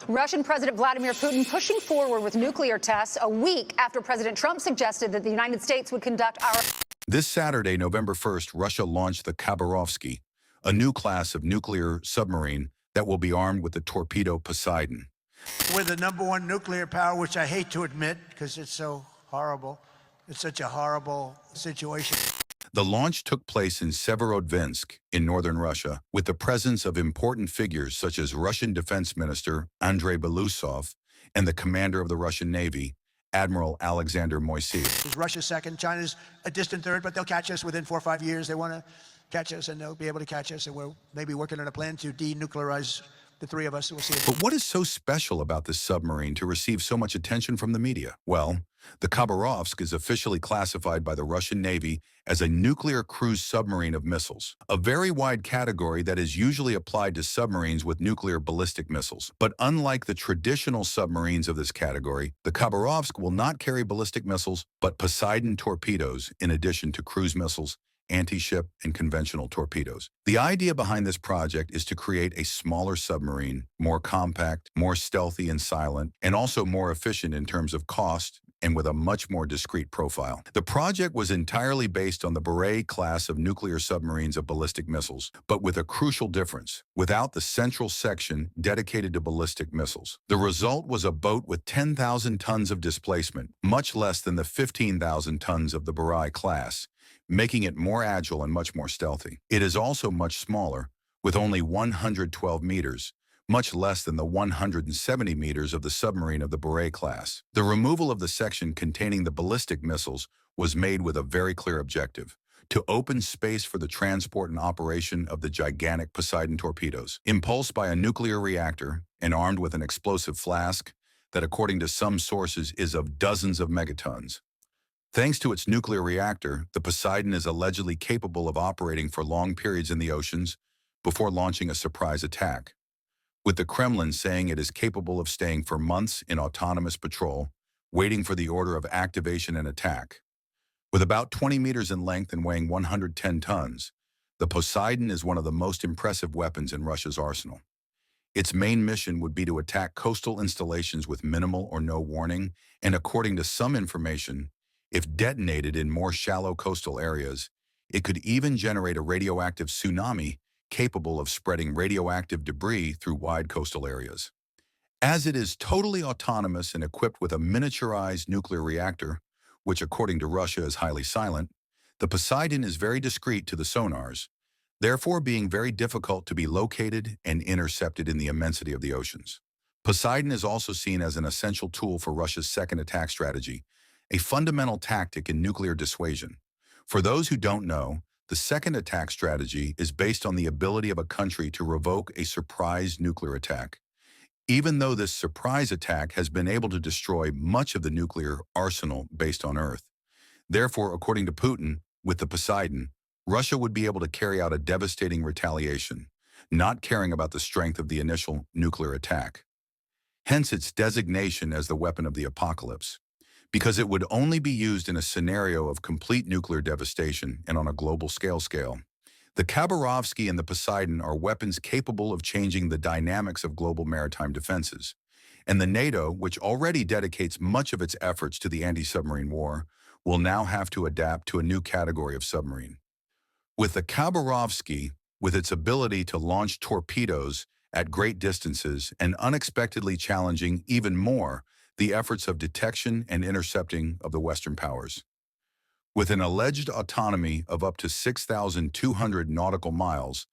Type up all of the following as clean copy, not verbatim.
Russian President Vladimir Putin pushing forward with nuclear tests a week after President Trump suggested that the United States would conduct our... This Saturday, November 1st, Russia launched the Khabarovsky, a new class of nuclear submarine that will be armed with the torpedo Poseidon. We're the #1 nuclear power, which I hate to admit because it's so horrible. It's such a horrible situation. The launch took place in Severodvinsk in northern Russia, with the presence of important figures such as Russian Defense Minister Andrei Belousov and the commander of the Russian Navy, Admiral Alexander Moiseev. Russia's second, China's a distant third, but they'll catch us within 4 or 5 years. They want to catch us, and they'll be able to catch us, and we're maybe working on a plan to denuclearize the three of us. We'll see. But what is so special about this submarine to receive so much attention from the media? Well, the Khabarovsk is officially classified by the Russian Navy as a nuclear cruise submarine of missiles, a very wide category that is usually applied to submarines with nuclear ballistic missiles. But unlike the traditional submarines of this category, the Khabarovsk will not carry ballistic missiles, but Poseidon torpedoes in addition to cruise missiles, anti-ship, and conventional torpedoes. The idea behind this project is to create a smaller submarine, more compact, more stealthy and silent, and also more efficient in terms of cost and with a much more discreet profile. The project was entirely based on the Beret class of nuclear submarines of ballistic missiles, but with a crucial difference: without the central section dedicated to ballistic missiles. The result was a boat with 10,000 tons of displacement, much less than the 15,000 tons of the Beret class, making it more agile and much more stealthy. It is also much smaller, with only 112 meters, much less than the 170 meters of the submarine of the Beret class. The removal of the section containing the ballistic missiles was made with a very clear objective: to open space for the transport and operation of the gigantic Poseidon torpedoes. Impulsed by a nuclear reactor and armed with an explosive flask that, according to some sources, is of dozens of megatons. Thanks to its nuclear reactor, the Poseidon is allegedly capable of operating for long periods in the oceans before launching a surprise attack, with the Kremlin saying it is capable of staying for months in autonomous patrol, waiting for the order of activation and attack. With about 20 meters in length and weighing 110 tons, the Poseidon is one of the most impressive weapons in Russia's arsenal. Its main mission would be to attack coastal installations with minimal or no warning, and according to some information, if detonated in more shallow coastal areas, it could even generate a radioactive tsunami capable of spreading radioactive debris through wide coastal areas. As it is totally autonomous and equipped with a miniaturized nuclear reactor, which according to Russia is highly silent, the Poseidon is very discreet to the sonars, therefore being very difficult to be located and intercepted in the immensity of the oceans. Poseidon is also seen as an essential tool for Russia's second attack strategy, a fundamental tactic in nuclear dissuasion. For those who don't know, the second attack strategy is based on the ability of a country to revoke a surprise nuclear attack. Even though this surprise attack has been able to destroy much of the nuclear arsenal based on Earth. Therefore, according to Putin, with the Poseidon, Russia would be able to carry out a devastating retaliation, not caring about the strength of the initial nuclear attack. Hence its designation as the weapon of the apocalypse, because it would only be used in a scenario of complete nuclear devastation and on a global scale. The Khabarovsky and the Poseidon are weapons capable of changing the dynamics of global maritime defenses, and the NATO, which already dedicates much of its efforts to the anti-submarine war, will now have to adapt to a new category of submarine. With the Khabarovsky, with its ability to launch torpedoes at great distances and unexpectedly challenging even more the efforts of detection and intercepting of the Western powers. With an alleged autonomy of up to 6,200 nautical miles,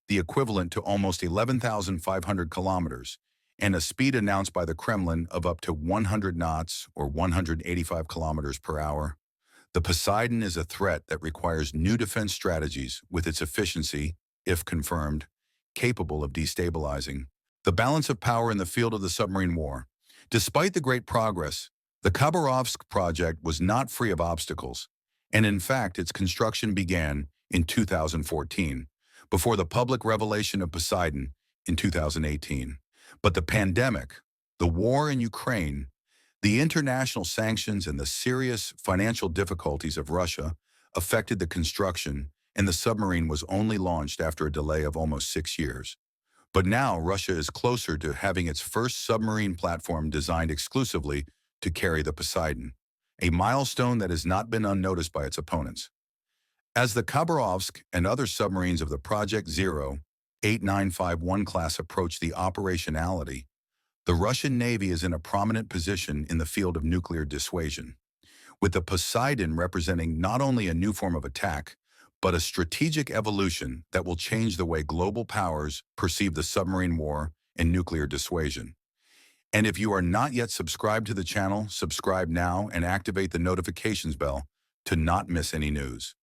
the equivalent to almost 11,500 kilometers, and a speed announced by the Kremlin of up to 100 knots or 185 kilometers per hour, the Poseidon is a threat that requires new defense strategies with its efficiency, if confirmed, capable of destabilizing the balance of power in the field of the submarine war. Despite the great progress, the Khabarovsk project was not free of obstacles, and in fact its construction began in 2014, before the public revelation of Poseidon in 2018. But the pandemic, the war in Ukraine, the international sanctions and the serious financial difficulties of Russia affected the construction, and the submarine was only launched after a delay of almost 6 years. But now Russia is closer to having its first submarine platform designed exclusively to carry the Poseidon, a milestone that has not been unnoticed by its opponents. As the Khabarovsk and other submarines of the Project Zero 8951 class approach the operationality, the Russian Navy is in a prominent position in the field of nuclear dissuasion, with the Poseidon representing not only a new form of attack, but a strategic evolution that will change the way global powers perceive the submarine war and nuclear dissuasion. And if you are not yet subscribed to the channel, subscribe now and activate the notifications bell to not miss any news.